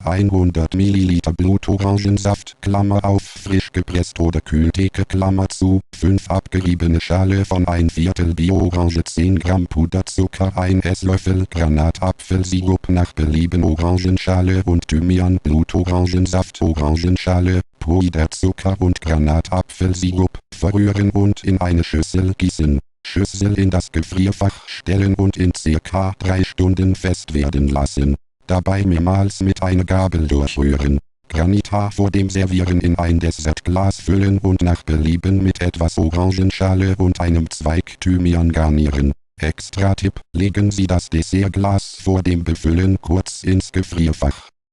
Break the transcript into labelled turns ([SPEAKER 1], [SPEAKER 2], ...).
[SPEAKER 1] 100 ml Blutorangensaft, Klammer auf, frisch gepresst oder Kühltheke, Klammer zu, 5 abgeriebene Schale von 1/4 Bio-Orange, 10 Gramm Puderzucker, 1 Esslöffel Granatapfelsirup nach Belieben, Orangenschale und Thymian, Blutorangensaft, Orangenschale, Puderzucker und Granatapfelsirup, verrühren und in eine Schüssel gießen. Schüssel in das Gefrierfach stellen und in ca. 3 Stunden fest werden lassen. Dabei mehrmals mit einer Gabel durchrühren. Granita vor dem Servieren in ein Dessertglas füllen und nach Belieben mit etwas Orangenschale und einem Zweig Thymian garnieren. Extra-Tipp: Legen Sie das Dessertglas vor dem Befüllen kurz ins Gefrierfach.